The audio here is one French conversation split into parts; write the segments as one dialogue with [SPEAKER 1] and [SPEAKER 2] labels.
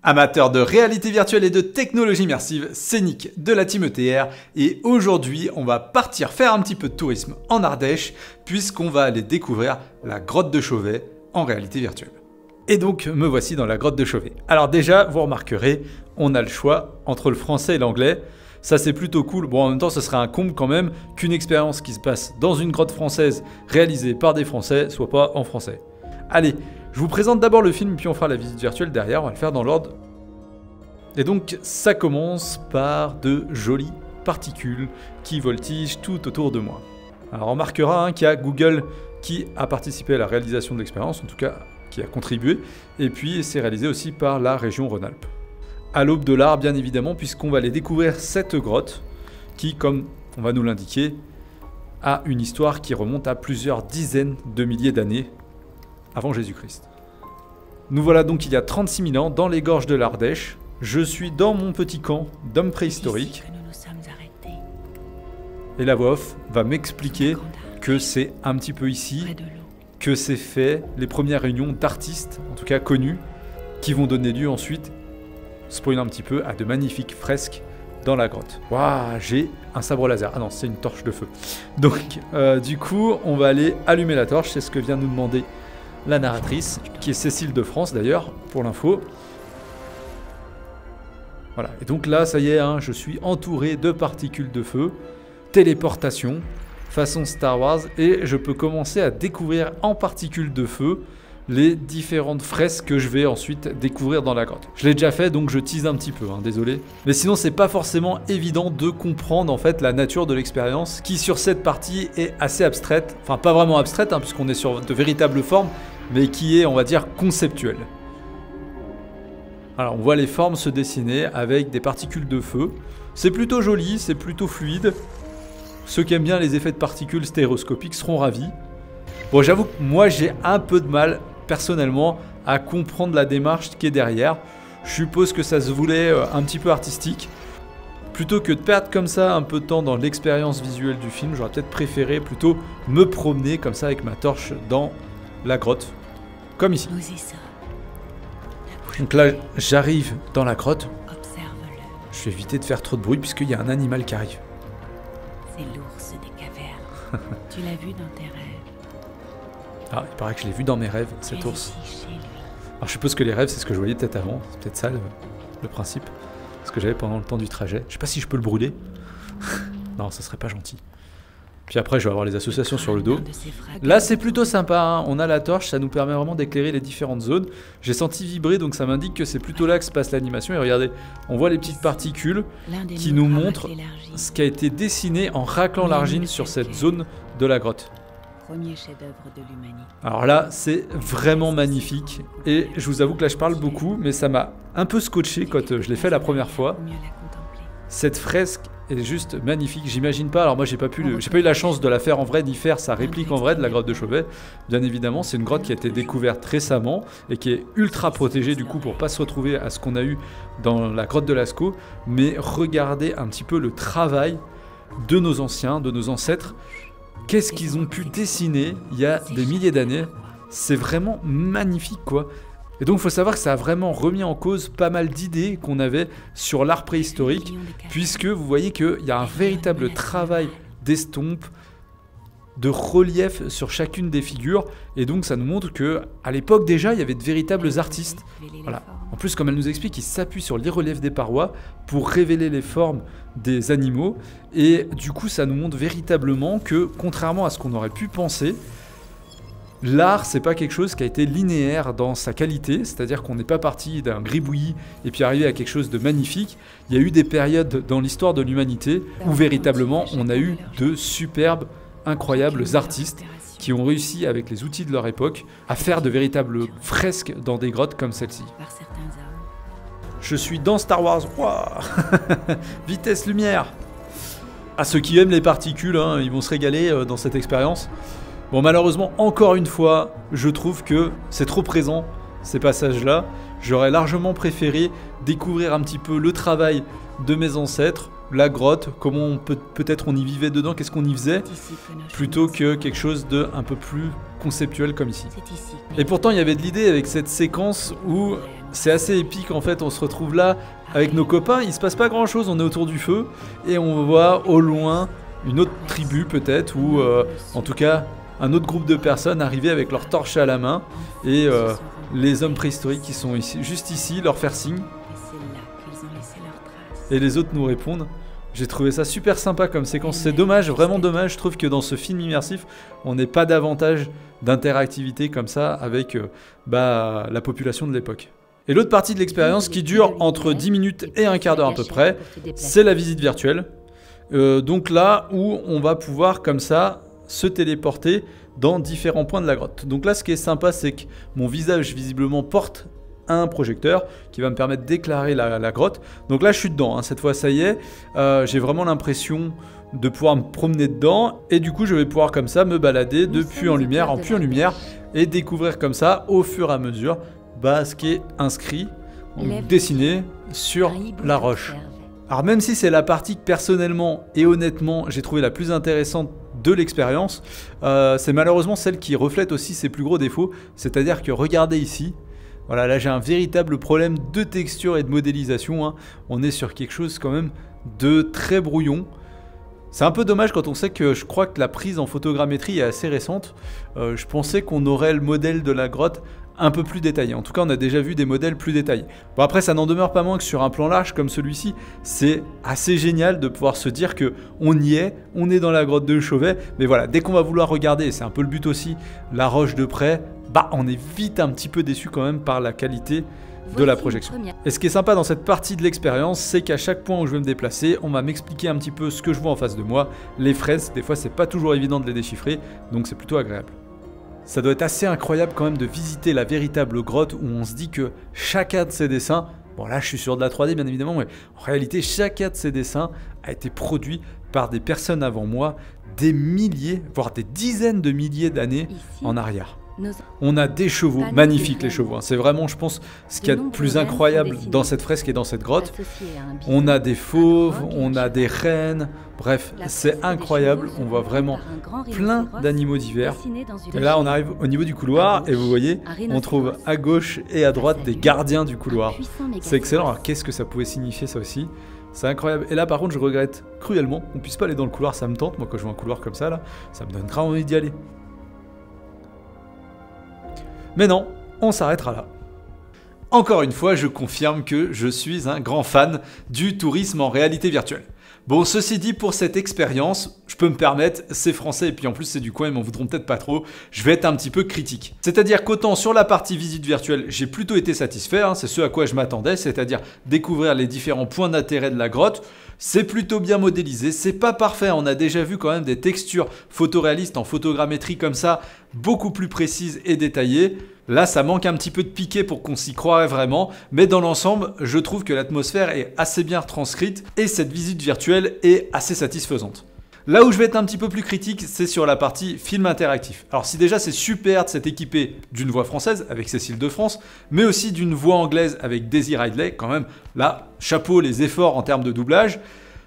[SPEAKER 1] Amateurs de réalité virtuelle et de technologie immersive, c'est Nick de la Team ETR et aujourd'hui on va partir faire un petit peu de tourisme en Ardèche puisqu'on va aller découvrir la grotte de Chauvet en réalité virtuelle. Et donc me voici dans la grotte de Chauvet. Alors déjà vous remarquerez, on a le choix entre le français et l'anglais. Ça c'est plutôt cool, bon en même temps ce serait un comble quand même qu'une expérience qui se passe dans une grotte française réalisée par des Français soit pas en français. Allez, je vous présente d'abord le film puis on fera la visite virtuelle derrière, on va le faire dans l'ordre. Et donc ça commence par de jolies particules qui voltigent tout autour de moi. Alors on remarquera qu'il y a Google qui a participé à la réalisation de l'expérience, en tout cas qui a contribué, et puis c'est réalisé aussi par la région Rhône-Alpes. À l'aube de l'art bien évidemment, puisqu'on va aller découvrir cette grotte qui, comme on va nous l'indiquer, a une histoire qui remonte à plusieurs dizaines de milliers d'années avant Jésus-Christ. Nous voilà donc il y a 36 000 ans dans les gorges de l'Ardèche. Je suis dans mon petit camp d'hommes préhistoriques. Et la voix off va m'expliquer que c'est un petit peu ici que s'est fait les premières réunions d'artistes, en tout cas connus, qui vont donner lieu ensuite, spoil un petit peu, à de magnifiques fresques dans la grotte. Waouh, j'ai un sabre laser. Ah non, c'est une torche de feu. Donc, du coup, on va aller allumer la torche. C'est ce que vient nous demander la narratrice, qui est Cécile de France d'ailleurs, pour l'info. Voilà, et donc là, ça y est, hein, je suis entouré de particules de feu, téléportation, façon Star Wars, et je peux commencer à découvrir en particules de feu les différentes fresques que je vais ensuite découvrir dans la grotte. Je l'ai déjà fait, donc je tease un petit peu, hein, désolé. Mais sinon, c'est pas forcément évident de comprendre en fait la nature de l'expérience, qui sur cette partie est assez abstraite, enfin pas vraiment abstraite, hein, puisqu'on est sur de véritables formes, mais qui est, on va dire, conceptuelle. Alors, on voit les formes se dessiner avec des particules de feu. C'est plutôt joli, c'est plutôt fluide. Ceux qui aiment bien les effets de particules stéréoscopiques seront ravis. Bon, j'avoue que moi, j'ai un peu de mal, personnellement, à comprendre la démarche qui est derrière. Je suppose que ça se voulait un petit peu artistique. Plutôt que de perdre comme ça un peu de temps dans l'expérience visuelle du film, j'aurais peut-être préféré plutôt me promener comme ça avec ma torche dans la grotte, comme ici. Donc là, j'arrive dans la grotte. Je vais éviter de faire trop de bruit puisqu'il y a un animal qui arrive.
[SPEAKER 2] C'est l'ours des cavernes. Tu l'as vu dans tes rêves.
[SPEAKER 1] Ah, il paraît que je l'ai vu dans mes rêves, cet ours. Alors je suppose que les rêves, c'est ce que je voyais peut-être avant. C'est peut-être ça le principe. Ce que j'avais pendant le temps du trajet. Je sais pas si je peux le brûler. Non, ça serait pas gentil. Puis après, je vais avoir les associations sur le dos. Là, c'est plutôt sympa, hein. On a la torche, ça nous permet vraiment d'éclairer les différentes zones. J'ai senti vibrer, donc ça m'indique que c'est plutôt là que se passe l'animation. Et regardez, on voit les petites particules qui nous montrent ce qui a été dessiné en raclant l'argile sur cette zone de la grotte. Alors là, c'est vraiment magnifique. Et je vous avoue que là, je parle beaucoup, mais ça m'a un peu scotché quand je l'ai fait la première fois. Cette fresque est juste magnifique, j'imagine pas, alors moi j'ai pas eu la chance de la faire en vrai ni faire sa réplique en vrai de la grotte de Chauvet. Bien évidemment, c'est une grotte qui a été découverte récemment et qui est ultra protégée du coup pour pas se retrouver à ce qu'on a eu dans la grotte de Lascaux, mais regardez un petit peu le travail de nos anciens, de nos ancêtres. Qu'est-ce qu'ils ont pu dessiner il y a des milliers d'années? C'est vraiment magnifique quoi. Et donc il faut savoir que ça a vraiment remis en cause pas mal d'idées qu'on avait sur l'art préhistorique, puisque vous voyez qu'il y a un véritable travail d'estompe, de relief sur chacune des figures, et donc ça nous montre qu'à l'époque déjà, il y avait de véritables artistes. Voilà. En plus, comme elle nous explique, ils s'appuient sur les reliefs des parois pour révéler les formes des animaux, et du coup ça nous montre véritablement que, contrairement à ce qu'on aurait pu penser, l'art, c'est pas quelque chose qui a été linéaire dans sa qualité, c'est-à-dire qu'on n'est pas parti d'un gribouillis et puis arrivé à quelque chose de magnifique. Il y a eu des périodes dans l'histoire de l'humanité où véritablement on a eu de superbes, incroyables artistes qui ont réussi avec les outils de leur époque à faire de véritables fresques dans des grottes comme celle-ci. Je suis dans Star Wars, wow. Vitesse lumière. À ceux qui aiment les particules, hein, ils vont se régaler dans cette expérience. Bon, malheureusement, encore une fois, je trouve que c'est trop présent, ces passages-là. J'aurais largement préféré découvrir un petit peu le travail de mes ancêtres, la grotte, comment peut-être on y vivait dedans, qu'est-ce qu'on y faisait, plutôt que quelque chose de un peu plus conceptuel comme ici. Et pourtant, il y avait de l'idée avec cette séquence où c'est assez épique en fait, on se retrouve là avec nos copains, il se passe pas grand chose, on est autour du feu et on voit au loin une autre tribu peut-être ou en tout cas un autre groupe de personnes arriver avec leurs torches à la main et les hommes préhistoriques qui sont ici, juste ici, leur faire signe et les autres nous répondent. J'ai trouvé ça super sympa comme séquence, c'est dommage, vraiment dommage, je trouve que dans ce film immersif, on n'ait pas davantage d'interactivité comme ça avec la population de l'époque. Et l'autre partie de l'expérience qui dure entre 10 minutes et un quart d'heure à peu près, c'est la visite virtuelle. Donc là où on va pouvoir comme ça se téléporter dans différents points de la grotte. Donc là ce qui est sympa c'est que mon visage visiblement porte un projecteur qui va me permettre d'éclairer la grotte. Donc là je suis dedans, hein. Cette fois ça y est, j'ai vraiment l'impression de pouvoir me promener dedans et du coup je vais pouvoir comme ça me balader de puits en lumière et découvrir comme ça au fur et à mesure ce qui est inscrit, dessiné sur la roche. Alors même si c'est la partie que personnellement et honnêtement j'ai trouvé la plus intéressante de l'expérience, c'est malheureusement celle qui reflète aussi ses plus gros défauts, c'est-à-dire que regardez ici, voilà, là j'ai un véritable problème de texture et de modélisation, hein. On est sur quelque chose quand même de très brouillon. C'est un peu dommage quand on sait que je crois que la prise en photogrammétrie est assez récente. Je pensais qu'on aurait le modèle de la grotte un peu plus détaillé. En tout cas, on a déjà vu des modèles plus détaillés. Bon, après, ça n'en demeure pas moins que sur un plan large comme celui-ci, c'est assez génial de pouvoir se dire que on y est, on est dans la grotte de Chauvet. Mais voilà, dès qu'on va vouloir regarder, et c'est un peu le but aussi, la roche de près, on est vite un petit peu déçu quand même par la qualité de la projection. Et ce qui est sympa dans cette partie de l'expérience, c'est qu'à chaque point où je vais me déplacer, on va m'expliquer un petit peu ce que je vois en face de moi. Les fresques, des fois c'est pas toujours évident de les déchiffrer, donc c'est plutôt agréable. Ça doit être assez incroyable quand même de visiter la véritable grotte où on se dit que chacun de ces dessins, bon là je suis sur de la 3D bien évidemment, mais en réalité chacun de ces dessins a été produit par des personnes avant moi, des milliers, voire des dizaines de milliers d'années en arrière. On a des chevaux, magnifiques les chevaux, hein. C'est vraiment je pense ce qu'il y a de plus incroyable dans cette fresque et dans cette grotte. On a des fauves, on a des rennes, bref c'est incroyable, on voit vraiment plein d'animaux divers. Et là on arrive au niveau du couloir et vous voyez on trouve à gauche et à droite des gardiens du couloir. C'est excellent, alors qu'est-ce que ça pouvait signifier ça aussi? C'est incroyable. Et là par contre je regrette cruellement qu'on puisse pas aller dans le couloir, ça me tente, moi quand je vois un couloir comme ça là, ça me donne grave envie d'y aller. Mais non, on s'arrêtera là. Encore une fois, je confirme que je suis un grand fan du tourisme en réalité virtuelle. Bon, ceci dit, pour cette expérience, je peux me permettre, c'est français et puis en plus c'est du coin, ils m'en voudront peut-être pas trop, je vais être un petit peu critique. C'est-à-dire qu'autant sur la partie visite virtuelle, j'ai plutôt été satisfait, hein, c'est ce à quoi je m'attendais, c'est-à-dire découvrir les différents points d'intérêt de la grotte. C'est plutôt bien modélisé, c'est pas parfait, on a déjà vu quand même des textures photoréalistes en photogrammétrie comme ça, beaucoup plus précises et détaillées. Là, ça manque un petit peu de piqué pour qu'on s'y croirait vraiment, mais dans l'ensemble, je trouve que l'atmosphère est assez bien retranscrite et cette visite virtuelle est assez satisfaisante. Là où je vais être un petit peu plus critique, c'est sur la partie film interactif. Alors si déjà c'est super de s'être équipé d'une voix française avec Cécile de France, mais aussi d'une voix anglaise avec Daisy Ridley, quand même, là, chapeau les efforts en termes de doublage.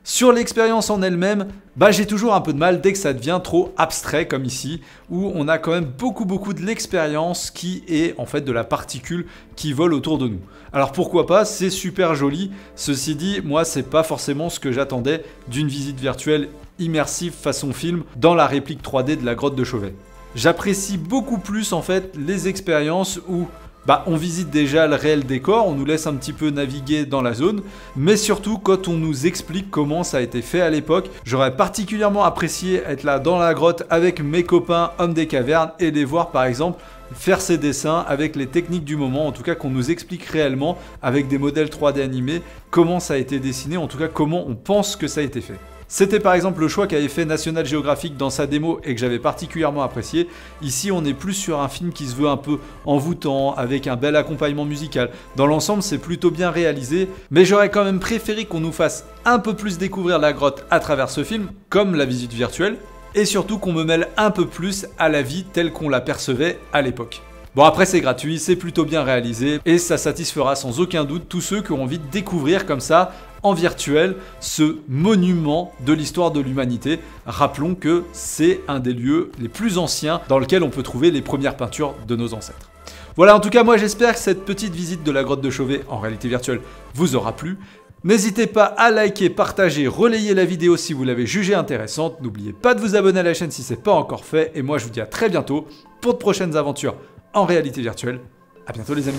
[SPEAKER 1] Sur l'expérience en elle-même, j'ai toujours un peu de mal dès que ça devient trop abstrait comme ici, où on a quand même beaucoup de l'expérience qui est en fait de la particule qui vole autour de nous. Alors pourquoi pas, c'est super joli, ceci dit, moi c'est pas forcément ce que j'attendais d'une visite virtuelle immersive façon film dans la réplique 3D de la grotte de Chauvet. J'apprécie beaucoup plus en fait les expériences où on visite déjà le réel décor, on nous laisse un petit peu naviguer dans la zone, mais surtout quand on nous explique comment ça a été fait à l'époque. J'aurais particulièrement apprécié être là dans la grotte avec mes copains hommes des cavernes et les voir par exemple faire ces dessins avec les techniques du moment, en tout cas qu'on nous explique réellement avec des modèles 3D animés comment ça a été dessiné, en tout cas comment on pense que ça a été fait. C'était par exemple le choix qu'avait fait National Geographic dans sa démo et que j'avais particulièrement apprécié. Ici, on est plus sur un film qui se veut un peu envoûtant, avec un bel accompagnement musical. Dans l'ensemble, c'est plutôt bien réalisé, mais j'aurais quand même préféré qu'on nous fasse un peu plus découvrir la grotte à travers ce film, comme la visite virtuelle, et surtout qu'on me mêle un peu plus à la vie telle qu'on la percevait à l'époque. Bon après c'est gratuit, c'est plutôt bien réalisé et ça satisfera sans aucun doute tous ceux qui ont envie de découvrir comme ça en virtuel ce monument de l'histoire de l'humanité. Rappelons que c'est un des lieux les plus anciens dans lequel on peut trouver les premières peintures de nos ancêtres. Voilà, en tout cas, moi j'espère que cette petite visite de la grotte de Chauvet en réalité virtuelle vous aura plu. N'hésitez pas à liker, partager, relayer la vidéo si vous l'avez jugée intéressante. N'oubliez pas de vous abonner à la chaîne si ce n'est pas encore fait. Et moi je vous dis à très bientôt pour de prochaines aventures en réalité virtuelle. À bientôt les amis.